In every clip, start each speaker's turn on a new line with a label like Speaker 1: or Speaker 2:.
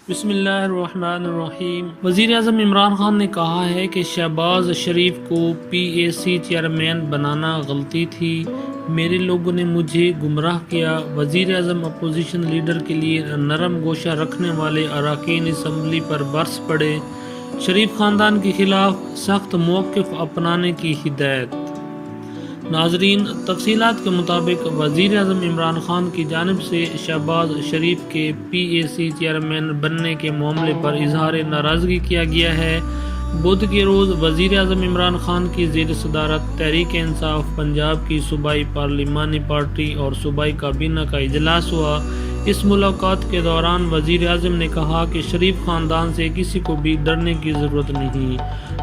Speaker 1: بسم اللہ الرحمن الرحیم۔ وزیر اعظم عمران خان نے کہا ہے کہ شہباز شریف کو PAC چیئرمین بنانا غلطی تھی، میرے لوگوں نے مجھے گمراہ کیا۔ وزیر اعظم اپوزیشن لیڈر کے لیے نرم گوشہ رکھنے والے اراکین اسمبلی پر برس پڑے، شریف خاندان کے خلاف سخت موقف اپنانے کی ہدایت۔ ناظرین، تفصیلات کے مطابق وزیر اعظم عمران خان کی جانب سے شہباز شریف کے PAC چیئرمین بننے کے معاملے پر اظہار ناراضگی کیا گیا ہے۔ بدھ کے روز وزیر اعظم عمران خان کی زیر صدارت تحریک انصاف پنجاب کی صوبائی پارلیمانی پارٹی اور صوبائی کابینہ کا اجلاس ہوا۔ اس ملاقات کے دوران وزیر اعظم نے کہا کہ شریف خاندان سے کسی کو بھی ڈرنے کی ضرورت نہیں۔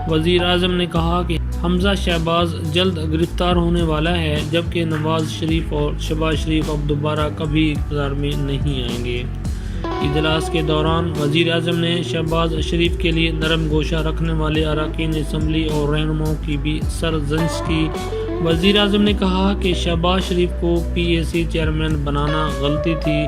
Speaker 1: وزیر اعظم نے کہا کہ حمزہ شہباز جلد گرفتار ہونے والا ہے، جبکہ نواز شریف اور شہباز شریف اب دوبارہ کبھی اقتدار میں نہیں آئیں گے۔ اجلاس کے دوران وزیر اعظم نے شہباز شریف کے لیے نرم گوشہ رکھنے والے اراکین اسمبلی اور رہنماؤں کی بھی سرزنش کی۔ وزیر اعظم نے کہا کہ شہباز شریف کو PAC چیئرمین بنانا غلطی تھی،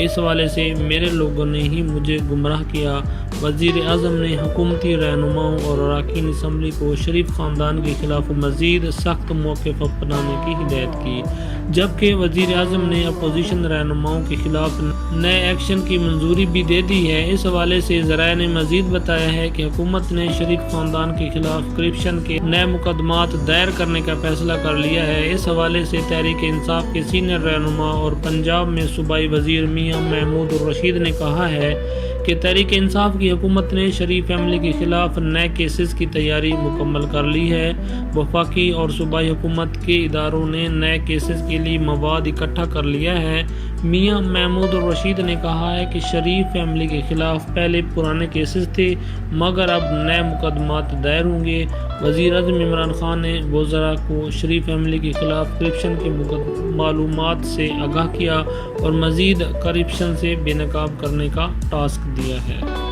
Speaker 1: اس حوالے سے میرے لوگوں نے ہی مجھے گمراہ کیا۔ وزیر اعظم نے حکومتی رہنماؤں اور اراکین اسمبلی کو شریف خاندان کے خلاف مزید سخت موقف اپنانے کی ہدایت کی، جبکہ وزیر اعظم نے اپوزیشن رہنماؤں کے خلاف نئے ایکشن کی منظوری بھی دے دی ہے۔ اس حوالے سے ذرائع نے مزید بتایا ہے کہ حکومت نے شریف خاندان کے خلاف کرپشن کے نئے مقدمات دائر کرنے کا فیصلہ کر لیا ہے۔ اس حوالے سے تحریک انصاف کے سینئر رہنما اور پنجاب میں صوبائی وزیر میاں محمود الرشید نے کہا ہے کہ تحریک انصاف کی حکومت نے شریف فیملی کے خلاف نئے کیسز کی تیاری مکمل کر لی ہے۔ وفاقی اور صوبائی حکومت کے اداروں نے نئے کیسز کے لیے مواد اکٹھا کر لیا ہے۔ میاں محمود الرشید نے کہا ہے کہ شریف فیملی کے خلاف پہلے پرانے کیسز تھے، مگر اب نئے مقدمات دائر ہوں گے۔ وزیر اعظم عمران خان نے وزراء کو شریف فیملی کے خلاف کرپشن کے معلومات سے آگاہ کیا اور مزید کرپشن سے بے نقاب کرنے کا ٹاسک دیا ہے۔